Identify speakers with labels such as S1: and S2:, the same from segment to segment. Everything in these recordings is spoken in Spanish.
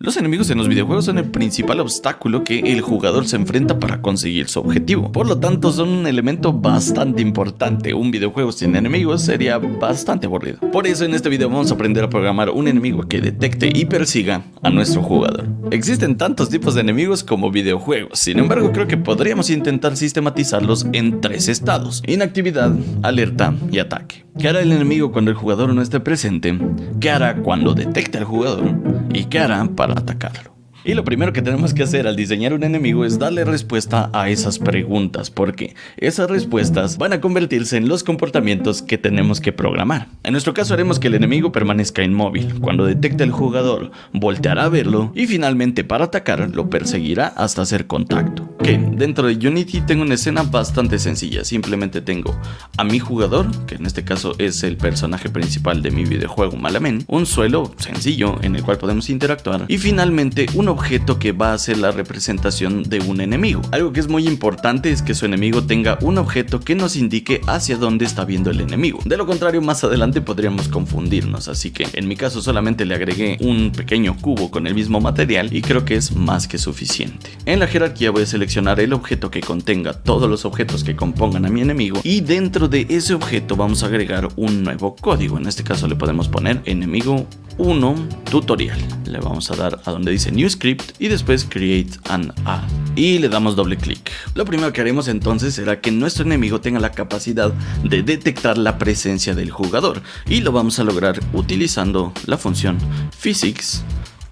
S1: Los enemigos en los videojuegos son el principal obstáculo que el jugador se enfrenta para conseguir su objetivo. Por lo tanto, son un elemento bastante importante. Un videojuego sin enemigos sería bastante aburrido. Por eso en este video vamos a aprender a programar un enemigo que detecte y persiga a nuestro jugador. Existen tantos tipos de enemigos como videojuegos. Sin embargo, creo que podríamos intentar sistematizarlos en 3 estados: inactividad, alerta y ataque. ¿Qué hará el enemigo cuando el jugador no esté presente? ¿Qué hará cuando detecte al jugador? ¿Y qué hará para atacarlo? Y lo primero que tenemos que hacer al diseñar un enemigo es darle respuesta a esas preguntas, porque esas respuestas van a convertirse en los comportamientos que tenemos que programar. En nuestro caso haremos que el enemigo permanezca inmóvil. Cuando detecte al jugador, volteará a verlo y finalmente para atacar lo perseguirá hasta hacer contacto. Que dentro de Unity tengo una escena bastante sencilla. Simplemente tengo a mi jugador, que en este caso es el personaje principal de mi videojuego Malamen, un suelo sencillo en el cual podemos interactuar y finalmente un objeto que va a ser la representación de un enemigo. Algo que es muy importante es que su enemigo tenga un objeto que nos indique hacia dónde está viendo el enemigo. De lo contrario, más adelante podríamos confundirnos, así que en mi caso solamente le agregué un pequeño cubo con el mismo material y creo que es más que suficiente. En la jerarquía voy a seleccionar el objeto que contenga todos los objetos que compongan a mi enemigo y dentro de ese objeto vamos a agregar un nuevo código. En este caso le podemos poner enemigo 1 tutorial. Le vamos a dar a donde dice new script y después create an add y le damos doble clic. Lo primero que haremos entonces será que nuestro enemigo tenga la capacidad de detectar la presencia del jugador y lo vamos a lograr utilizando la función physics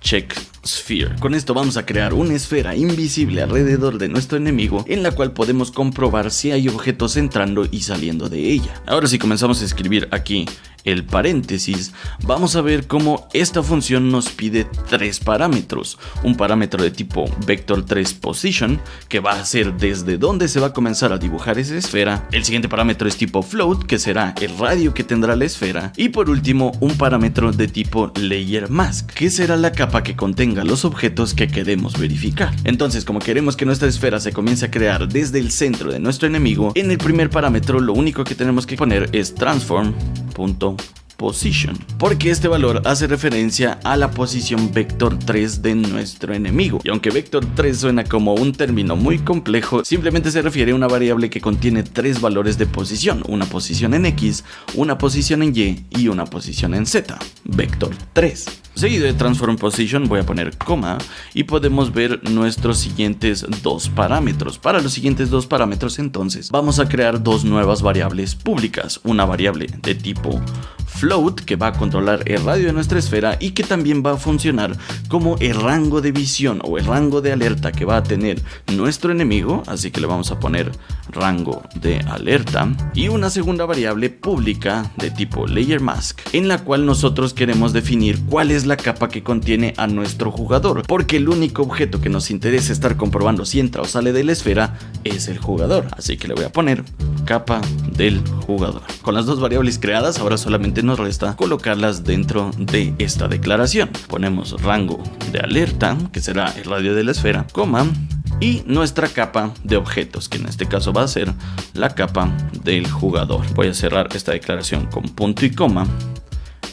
S1: check sphere. Con esto vamos a crear una esfera invisible alrededor de nuestro enemigo en la cual podemos comprobar si hay objetos entrando y saliendo de ella. Ahora si comenzamos a escribir aquí el paréntesis, vamos a ver cómo esta función nos pide 3 parámetros. Un parámetro de tipo vector3position, que va a ser desde donde se va a comenzar a dibujar esa esfera. El siguiente parámetro es tipo float, que será el radio que tendrá la esfera. Y por último, un parámetro de tipo layer mask, que será la capa que contenga los objetos que queremos verificar. Entonces, como queremos que nuestra esfera se comience a crear desde el centro de nuestro enemigo, en el primer parámetro lo único que tenemos que poner es transform.position, porque este valor hace referencia a la posición vector 3 de nuestro enemigo. Y aunque vector 3 suena como un término muy complejo, simplemente se refiere a una variable que contiene 3 valores de posición: una posición en X, una posición en Y y una posición en Z, vector 3. Seguido de transform position voy a poner coma y podemos ver nuestros siguientes 2 parámetros. Para los siguientes 2 parámetros entonces vamos a crear 2 nuevas variables públicas. Una variable de tipo float que va a controlar el radio de nuestra esfera y que también va a funcionar como el rango de visión o el rango de alerta que va a tener nuestro enemigo, así que le vamos a poner rango de alerta, y una segunda variable pública de tipo layer mask en la cual nosotros queremos definir cuál es la capa que contiene a nuestro jugador, porque el único objeto que nos interesa estar comprobando si entra o sale de la esfera es el jugador, así que le voy a poner capa del jugador. Con las 2 variables creadas ahora solamente nos resta colocarlas dentro de esta declaración. Ponemos rango de alerta, que será el radio de la esfera, coma, y nuestra capa de objetos, que en este caso va a ser la capa del jugador. Voy a cerrar esta declaración con punto y coma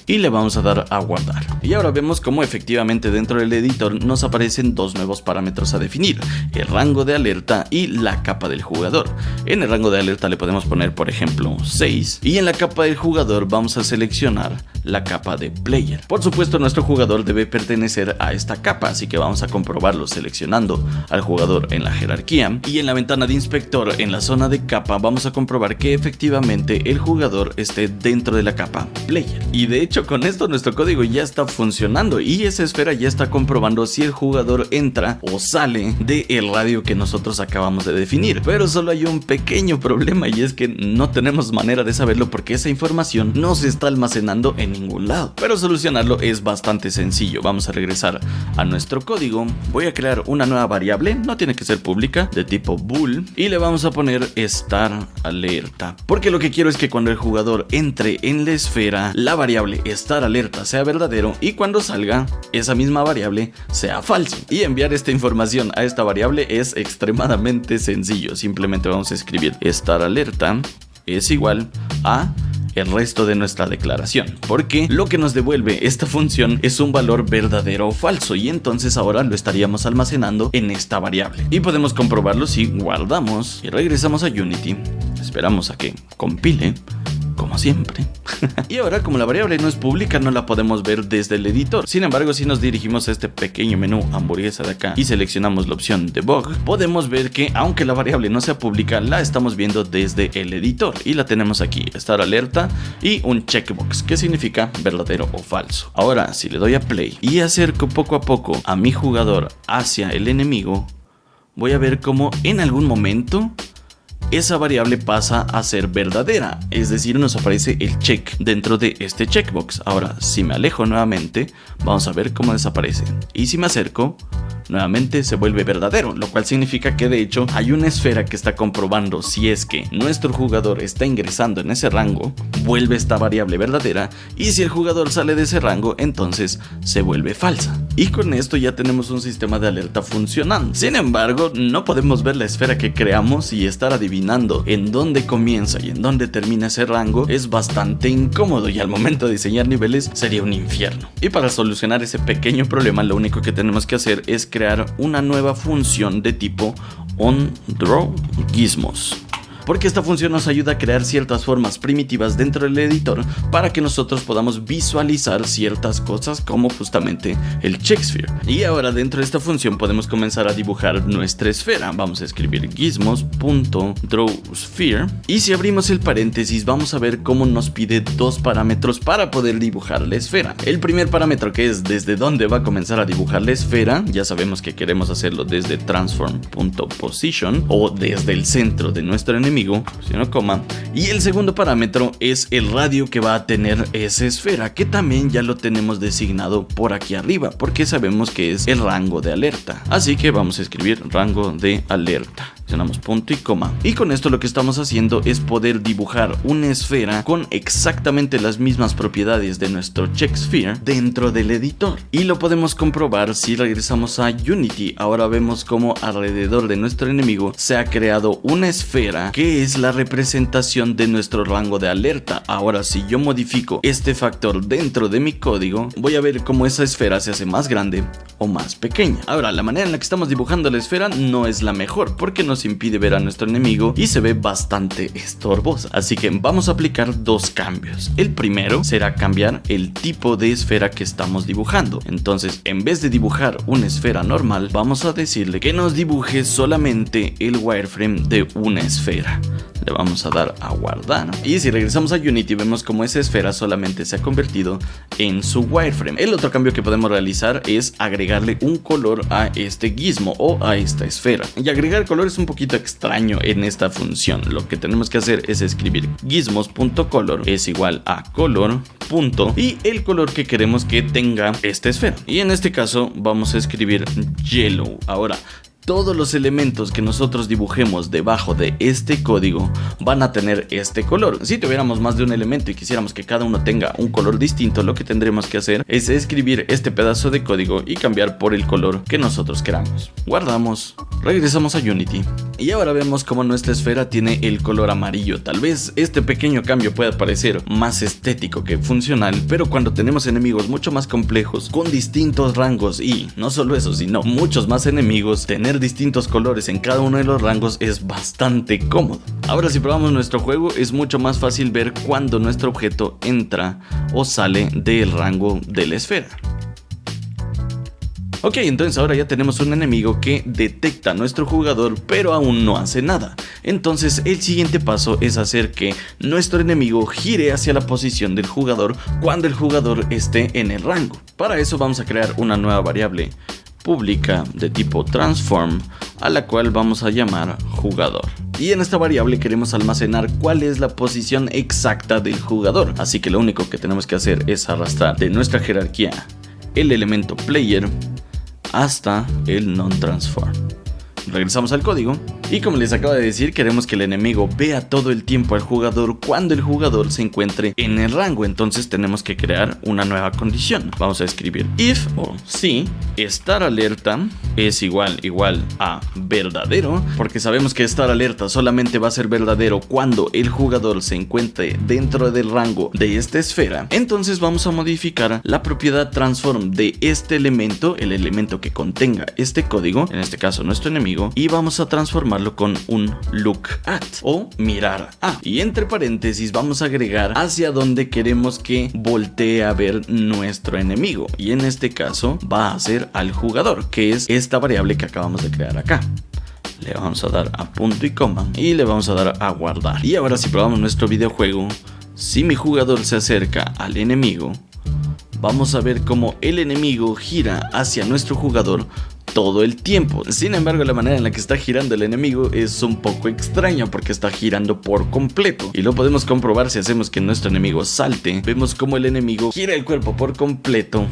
S1: y le vamos a dar a guardar. Y ahora vemos cómo efectivamente dentro del editor nos aparecen 2 nuevos parámetros a definir: el rango de alerta y la capa del jugador. En el rango de alerta le podemos poner por ejemplo 6 y en la capa del jugador vamos a seleccionar la capa de player. Por supuesto nuestro jugador debe pertenecer a esta capa, así que vamos a comprobarlo seleccionando al jugador en la jerarquía y en la ventana de inspector en la zona de capa vamos a comprobar que efectivamente el jugador esté dentro de la capa player. Y de hecho con esto nuestro código ya está funcionando y esa esfera ya está comprobando si el jugador entra o sale del radio que nosotros acabamos de definir. Pero solo hay un pequeño problema y es que no tenemos manera de saberlo porque esa información no se está almacenando en ningún lado. Pero solucionarlo es bastante sencillo. Vamos a regresar a nuestro código. Voy a crear una nueva variable, no tiene que ser pública, de tipo bool, y le vamos a poner estar alerta, porque lo que quiero es que cuando el jugador entre en la esfera, la variable estar alerta sea verdadero y cuando salga esa misma variable sea falso. Y enviar esta información a esta variable es extremadamente sencillo. Simplemente vamos a escribir estar alerta es igual a el resto de nuestra declaración, porque lo que nos devuelve esta función es un valor verdadero o falso, y entonces ahora lo estaríamos almacenando en esta variable. Y podemos comprobarlo si guardamos y regresamos a Unity, esperamos a que compile, como siempre. Y ahora, como la variable no es pública, no la podemos ver desde el editor. Sin embargo, si nos dirigimos a este pequeño menú hamburguesa de acá y seleccionamos la opción debug, podemos ver que aunque la variable no sea pública, la estamos viendo desde el editor y la tenemos aquí, estar alerta y un checkbox que significa verdadero o falso. Ahora, si le doy a play y acerco poco a poco a mi jugador hacia el enemigo, voy a ver cómo en algún momento esa variable pasa a ser verdadera, es decir, nos aparece el check dentro de este checkbox. Ahora, si me alejo nuevamente, vamos a ver cómo desaparece. Y si me acerco, nuevamente se vuelve verdadero, lo cual significa que de hecho hay una esfera que está comprobando si es que nuestro jugador está ingresando en ese rango, vuelve esta variable verdadera, y si el jugador sale de ese rango, entonces se vuelve falsa. Y con esto ya tenemos un sistema de alerta funcionando. Sin embargo, no podemos ver la esfera que creamos y estar adivinando en dónde comienza y en dónde termina ese rango es bastante incómodo, y al momento de diseñar niveles sería un infierno. Y para solucionar ese pequeño problema, lo único que tenemos que hacer es crear una nueva función de tipo onDrawGizmos, porque esta función nos ayuda a crear ciertas formas primitivas dentro del editor para que nosotros podamos visualizar ciertas cosas como justamente el checksphere. Y ahora dentro de esta función podemos comenzar a dibujar nuestra esfera. Vamos a escribir gizmos.drawSphere, y si abrimos el paréntesis vamos a ver cómo nos pide dos parámetros para poder dibujar la esfera. El primer parámetro, que es desde dónde va a comenzar a dibujar la esfera, ya sabemos que queremos hacerlo desde transform.position o desde el centro de nuestro enemigo, si no coma. Y el segundo parámetro es el radio que va a tener esa esfera, que también ya lo tenemos designado por aquí arriba, porque sabemos que es el rango de alerta. Así que vamos a escribir rango de alerta. Seleccionamos punto y coma, y con esto lo que estamos haciendo es poder dibujar una esfera con exactamente las mismas propiedades de nuestro checksphere dentro del editor, y lo podemos comprobar si regresamos a Unity. Ahora vemos como alrededor de nuestro enemigo se ha creado una esfera que es la representación de nuestro rango de alerta. Ahora, si yo modifico este factor dentro de mi código, voy a ver cómo esa esfera se hace más grande o más pequeña. Ahora, la manera en la que estamos dibujando la esfera no es la mejor, porque nos impide ver a nuestro enemigo y se ve bastante estorbosa. Así que vamos a aplicar dos cambios. El primero será cambiar el tipo de esfera que estamos dibujando. Entonces, en vez de dibujar una esfera normal, vamos a decirle que nos dibuje solamente el wireframe de una esfera. Le vamos a dar a guardar, y si regresamos a Unity vemos como esa esfera solamente se ha convertido en su wireframe. El otro cambio que podemos realizar es agregarle un color a este gizmo o a esta esfera, y agregar color es un poquito extraño en esta función. Lo que tenemos que hacer es escribir gizmos.color es igual a color punto y el color que queremos que tenga esta esfera, y en este caso vamos a escribir yellow. Ahora, todos los elementos que nosotros dibujemos debajo de este código van a tener este color. Si tuviéramos más de un elemento y quisiéramos que cada uno tenga un color distinto, lo que tendremos que hacer es escribir este pedazo de código y cambiar por el color que nosotros queramos. Guardamos, regresamos a Unity, y ahora vemos como nuestra esfera tiene el color amarillo. Tal vez este pequeño cambio pueda parecer más estético que funcional, pero cuando tenemos enemigos mucho más complejos, con distintos rangos, y no solo eso, sino muchos más enemigos, tener distintos colores en cada uno de los rangos es bastante cómodo. Ahora, si probamos nuestro juego, es mucho más fácil ver cuando nuestro objeto entra o sale del rango de la esfera. Ok, entonces ahora ya tenemos un enemigo que detecta a nuestro jugador, pero aún no hace nada. Entonces el siguiente paso es hacer que nuestro enemigo gire hacia la posición del jugador cuando el jugador esté en el rango. Para eso vamos a crear una nueva variable pública de tipo transform, a la cual vamos a llamar jugador. Y en esta variable queremos almacenar cuál es la posición exacta del jugador, así que lo único que tenemos que hacer es arrastrar de nuestra jerarquía el elemento player hasta el non-transform. Regresamos al código Y como les acabo de decir, queremos que el enemigo vea todo el tiempo al jugador cuando el jugador se encuentre en el rango. Entonces tenemos que crear una nueva condición. Vamos a escribir if o si estar alerta es igual a verdadero, porque sabemos que estar alerta solamente va a ser verdadero cuando el jugador se encuentre dentro del rango de esta esfera. Entonces vamos a modificar la propiedad transform de este elemento, el elemento que contenga este código, en este caso nuestro enemigo, y vamos a transformarlo con un look at o mirar a, y entre paréntesis vamos a agregar hacia donde queremos que voltee a ver nuestro enemigo, y en este caso va a ser al jugador, que es esta variable que acabamos de crear acá. Le vamos a dar a punto y coma y le vamos a dar a guardar. Y ahora si probamos nuestro videojuego, si mi jugador se acerca al enemigo, vamos a ver cómo el enemigo gira hacia nuestro jugador todo el tiempo. Sin embargo, la manera en la que está girando el enemigo es un poco extraña porque está girando por completo, y lo podemos comprobar si hacemos que nuestro enemigo salte. Vemos cómo el enemigo gira el cuerpo por completo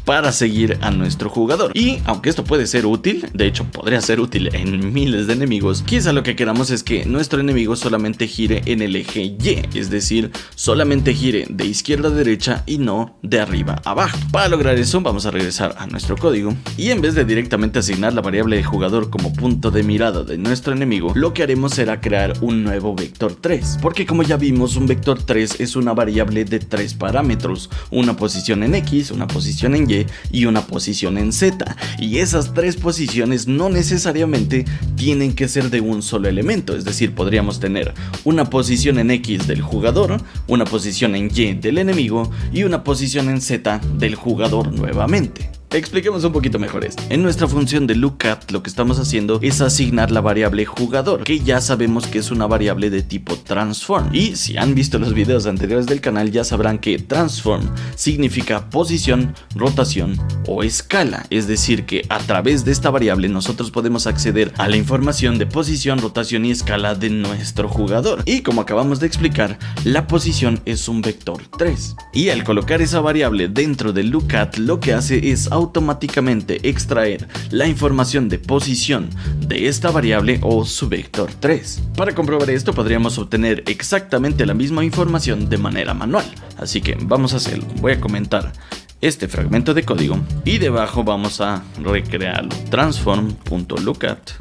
S1: para seguir a nuestro jugador. Y aunque esto puede ser útil, de hecho podría ser útil en miles de enemigos, quizá lo que queramos es que nuestro enemigo solamente gire en el eje Y, es decir, solamente gire de izquierda a derecha y no de arriba a abajo. Para lograr eso vamos a regresar a nuestro código y en vez de directamente asignar la variable de jugador como punto de mirada de nuestro enemigo, lo que haremos será crear un nuevo vector 3, porque como ya vimos, un vector 3 es una variable de 3 parámetros, una posición en X, una posición en Y y una posición en Z, y esas 3 posiciones no necesariamente tienen que ser de un solo elemento, es decir, podríamos tener una posición en X del jugador, una posición en Y del enemigo y una posición en Z del jugador nuevamente. Expliquemos un poquito mejor esto. En nuestra función de lookat lo que estamos haciendo es asignar la variable jugador, que ya sabemos que es una variable de tipo transform, y si han visto los videos anteriores del canal ya sabrán que transform significa posición, rotación o escala, es decir que a través de esta variable nosotros podemos acceder a la información de posición, rotación y escala de nuestro jugador, y como acabamos de explicar, la posición es un vector 3, y al colocar esa variable dentro del lookat lo que hace es automáticamente extraer la información de posición de esta variable o su vector 3. Para comprobar esto podríamos obtener exactamente la misma información de manera manual, así que vamos a hacerlo. Voy a comentar este fragmento de código y debajo vamos a recrearlo, transform.lookat,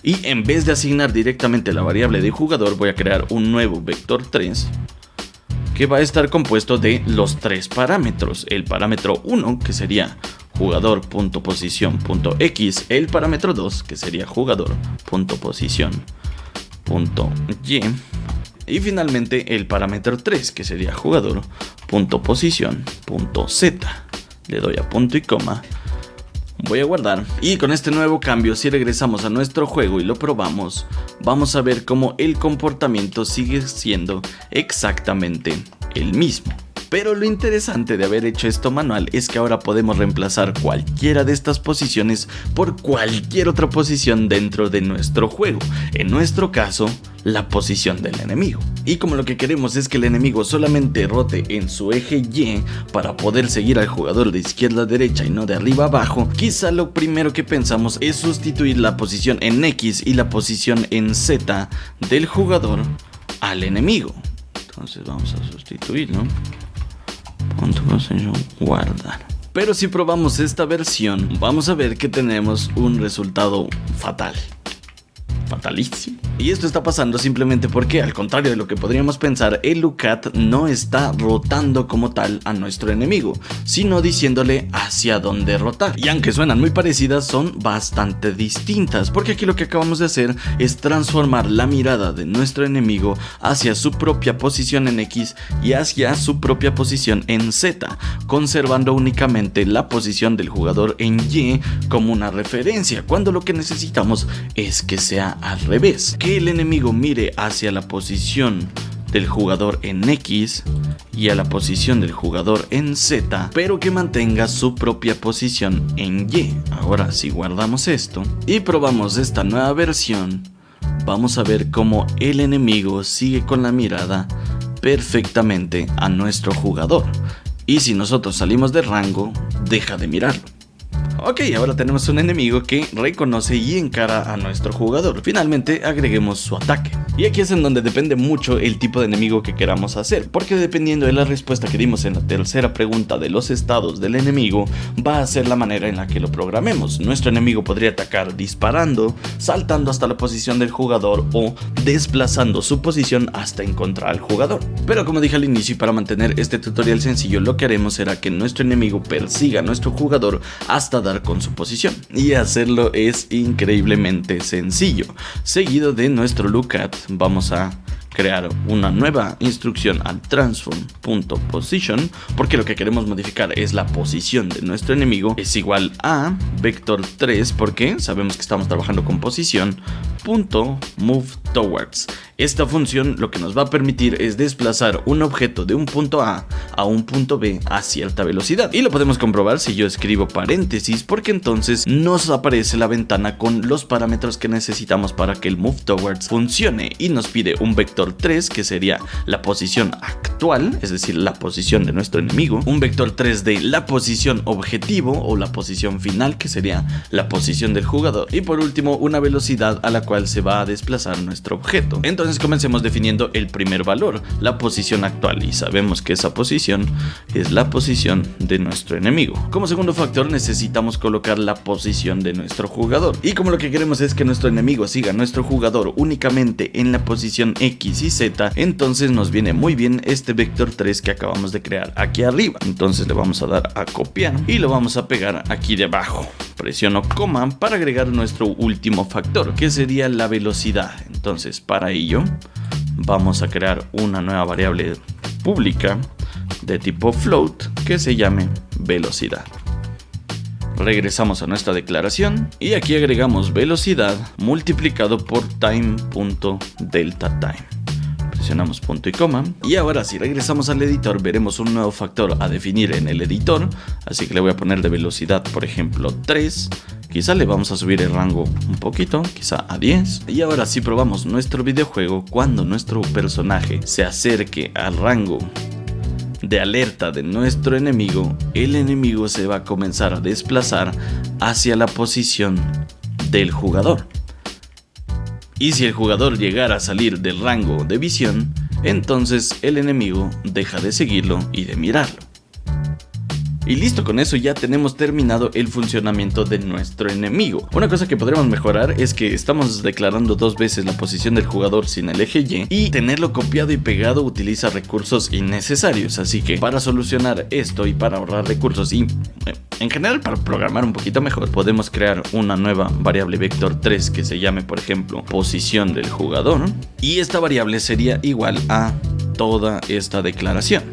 S1: y en vez de asignar directamente la variable de jugador voy a crear un nuevo vector 3 que va a estar compuesto de los 3 parámetros, el parámetro 1 que sería jugador.posición.x, el parámetro 2 que sería jugador.posición.y y finalmente el parámetro 3 que sería jugador.posición.z. Le doy a punto y coma, voy a guardar, y con este nuevo cambio, si regresamos a nuestro juego y lo probamos, vamos a ver cómo el comportamiento sigue siendo exactamente el mismo. Pero lo interesante de haber hecho esto manual es que ahora podemos reemplazar cualquiera de estas posiciones por cualquier otra posición dentro de nuestro juego, en nuestro caso, la posición del enemigo. Y como lo que queremos es que el enemigo solamente rote en su eje Y para poder seguir al jugador de izquierda a derecha y no de arriba a abajo, quizá lo primero que pensamos es sustituir la posición en X y la posición en Z del jugador al enemigo. Entonces vamos a sustituirlo. Punto posición, guardar. Pero si probamos esta versión, vamos a ver que tenemos un resultado fatal. Fatalísimo. Y esto está pasando simplemente porque, al contrario de lo que podríamos pensar, el lookat no está rotando como tal a nuestro enemigo, sino diciéndole hacia dónde rotar. Y aunque suenan muy parecidas, son bastante distintas, porque aquí lo que acabamos de hacer es transformar la mirada de nuestro enemigo hacia su propia posición en X y hacia su propia posición en Z, conservando únicamente la posición del jugador en Y como una referencia, cuando lo que necesitamos es que sea al revés, que el enemigo mire hacia la posición del jugador en X y a la posición del jugador en Z, pero que mantenga su propia posición en Y. Ahora si guardamos esto y probamos esta nueva versión, vamos a ver cómo el enemigo sigue con la mirada perfectamente a nuestro jugador, y si nosotros salimos de rango, deja de mirarlo. Ok, ahora tenemos un enemigo que reconoce y encara a nuestro jugador. Finalmente agreguemos su ataque. Y aquí es en donde depende mucho el tipo de enemigo que queramos hacer, porque dependiendo de la respuesta que dimos en la tercera pregunta de los estados del enemigo, va a ser la manera en la que lo programemos. Nuestro enemigo podría atacar disparando, saltando hasta la posición del jugador o desplazando su posición hasta encontrar al jugador. Pero como dije al inicio, y para mantener este tutorial sencillo, lo que haremos será que nuestro enemigo persiga a nuestro jugador hasta dar con su posición. Y hacerlo es increíblemente sencillo. Seguido de nuestro lookat, vamos a crear una nueva instrucción al transform.position, porque lo que queremos modificar es la posición de nuestro enemigo, es igual a vector3, porque sabemos que estamos trabajando con posición, .move towards. Esta función lo que nos va a permitir es desplazar un objeto de un punto A un punto B a cierta velocidad, y lo podemos comprobar si yo escribo paréntesis, porque entonces nos aparece la ventana con los parámetros que necesitamos para que el move towards funcione, y nos pide un vector 3 que sería la posición actual, es decir, la posición de nuestro enemigo, un vector 3 de la posición objetivo o la posición final, que sería la posición del jugador, y por último una velocidad a la cual se va a desplazar nuestro objeto. Entonces comencemos definiendo el primer valor, la posición actual, y sabemos que esa posición es la posición de nuestro enemigo. Como segundo factor necesitamos colocar la posición de nuestro jugador, y como lo que queremos es que nuestro enemigo siga a nuestro jugador únicamente en la posición X y Z, entonces nos viene muy bien este vector 3 que acabamos de crear aquí arriba. Entonces le vamos a dar a copiar y lo vamos a pegar aquí debajo. Presiono coma para agregar nuestro último factor, que sería la velocidad. Entonces para ello vamos a crear una nueva variable pública de tipo float que se llame velocidad. Regresamos a nuestra declaración y aquí agregamos velocidad multiplicado por time.deltaTime. Presionamos punto y coma, y ahora si regresamos al editor veremos un nuevo factor a definir en el editor, así que le voy a poner de velocidad por ejemplo 3, quizá le vamos a subir el rango un poquito, quizá a 10, y ahora si probamos nuestro videojuego, cuando nuestro personaje se acerque al rango de alerta de nuestro enemigo, el enemigo se va a comenzar a desplazar hacia la posición del jugador. Y si el jugador llegara a salir del rango de visión, entonces el enemigo deja de seguirlo y de mirarlo. Y listo, con eso ya tenemos terminado el funcionamiento de nuestro enemigo. Una cosa que podremos mejorar es que estamos declarando dos veces la posición del jugador sin el eje Y, y tenerlo copiado y pegado utiliza recursos innecesarios. Así que para solucionar esto y para ahorrar recursos y en general para programar un poquito mejor, podemos crear una nueva variable vector 3 que se llame por ejemplo posición del jugador, y esta variable sería igual a toda esta declaración.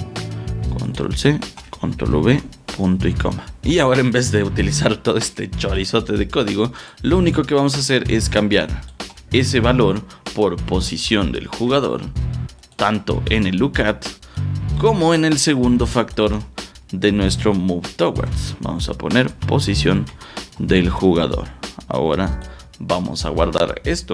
S1: Control C, Control V, punto y coma. Y ahora en vez de utilizar todo este chorizote de código, lo único que vamos a hacer es cambiar ese valor por posición del jugador, tanto en el lookat como en el segundo factor de nuestro move towards. Vamos a poner posición del jugador. Ahora vamos a guardar esto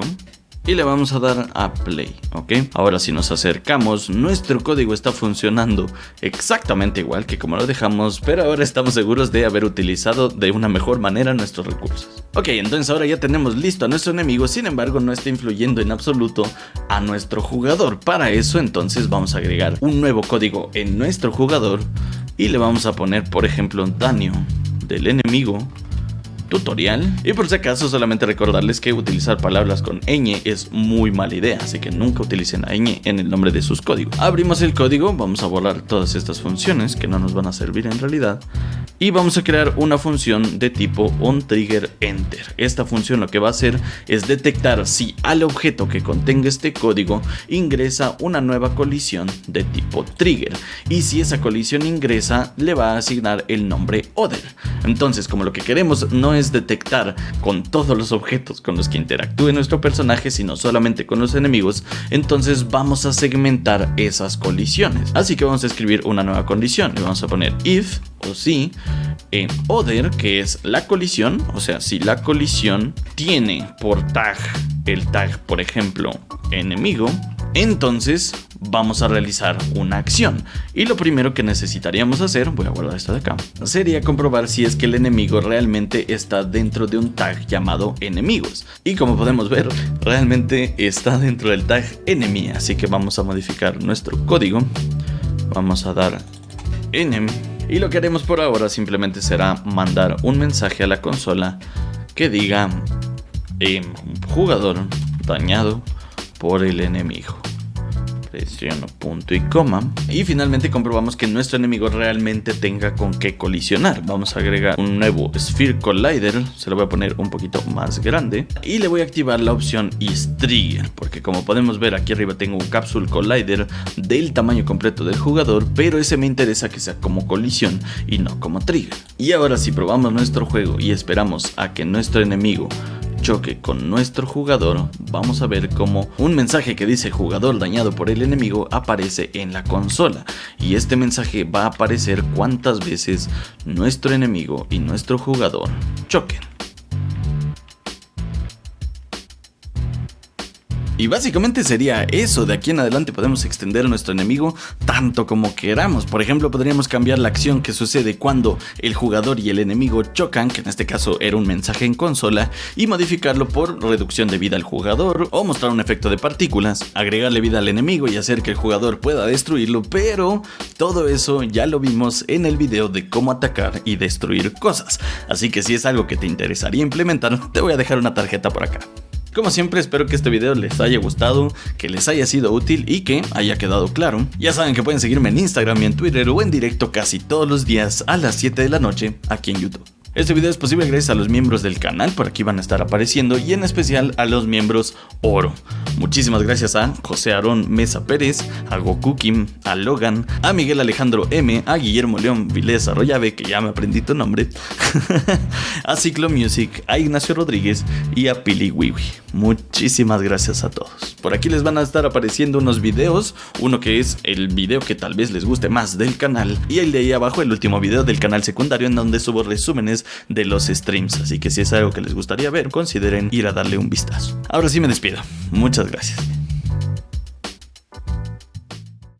S1: y le vamos a dar a play, ¿ok? Ahora si nos acercamos, nuestro código está funcionando exactamente igual que como lo dejamos, pero ahora estamos seguros de haber utilizado de una mejor manera nuestros recursos. Ok, entonces ahora ya tenemos listo a nuestro enemigo, sin embargo no está influyendo en absoluto a nuestro jugador. Para eso entonces vamos a agregar un nuevo código en nuestro jugador y le vamos a poner por ejemplo daño del enemigo tutorial, y por si acaso solamente recordarles que utilizar palabras con ñ es muy mala idea, así que nunca utilicen la ñ en el nombre de sus códigos. Abrimos el código, vamos a borrar todas estas funciones que no nos van a servir en realidad, y vamos a crear una función de tipo onTriggerEnter. Esta función lo que va a hacer es detectar si al objeto que contenga este código ingresa una nueva colisión de tipo trigger, y si esa colisión ingresa le va a asignar el nombre other. Entonces como lo que queremos no es detectar con todos los objetos con los que interactúe nuestro personaje, sino solamente con los enemigos, entonces vamos a segmentar esas colisiones. Así que vamos a escribir una nueva condición, le vamos a poner if o si en other, que es la colisión, o sea, si la colisión tiene por tag el tag, por ejemplo, enemigo, entonces vamos a realizar una acción. Y lo primero que necesitaríamos hacer, voy a guardar esto de acá, sería comprobar si es que el enemigo realmente está dentro de un tag llamado enemigos. Y como podemos ver, realmente está dentro del tag enemy. Así que vamos a modificar nuestro código. Vamos a dar enemy. Y lo que haremos por ahora simplemente será mandar un mensaje a la consola que diga jugador dañado por el enemigo. Presiono punto y coma y finalmente comprobamos que nuestro enemigo realmente tenga con qué colisionar. Vamos a agregar un nuevo Sphere Collider, se lo voy a poner un poquito más grande y le voy a activar la opción is Trigger, porque como podemos ver aquí arriba tengo un Capsule Collider del tamaño completo del jugador, pero ese me interesa que sea como colisión y no como trigger. Y ahora si probamos nuestro juego y esperamos a que nuestro enemigo choque con nuestro jugador, vamos a ver cómo un mensaje que dice jugador dañado por el enemigo aparece en la consola, y este mensaje va a aparecer cuántas veces nuestro enemigo y nuestro jugador choquen. Y básicamente sería eso. De aquí en adelante podemos extender a nuestro enemigo tanto como queramos. Por ejemplo, podríamos cambiar la acción que sucede cuando el jugador y el enemigo chocan, que en este caso era un mensaje en consola, y modificarlo por reducción de vida al jugador, o mostrar un efecto de partículas, agregarle vida al enemigo y hacer que el jugador pueda destruirlo. Pero todo eso ya lo vimos en el video de cómo atacar y destruir cosas. Así que si es algo que te interesaría implementar, te voy a dejar una tarjeta por acá. Como siempre, espero que este video les haya gustado, que les haya sido útil y que haya quedado claro. Ya saben que pueden seguirme en Instagram y en Twitter o en directo casi todos los días a las 7 de la noche aquí en YouTube. Este video es posible gracias a los miembros del canal, por aquí van a estar apareciendo, y en especial a los miembros oro. Muchísimas gracias a José Aarón Mesa Pérez, a Goku Kim, a Logan, a Miguel Alejandro M, a Guillermo León Vilés Arroyave, que ya me aprendí tu nombre, a Ciclo Music, a Ignacio Rodríguez y a Pili Wiwi. Muchísimas gracias a todos. Por aquí les van a estar apareciendo unos videos, uno que es el video que tal vez les guste más del canal, y el de ahí abajo el último video del canal secundario en donde subo resúmenes de los streams, así que si es algo que les gustaría ver, consideren ir a darle un vistazo. Ahora sí me despido, muchas gracias.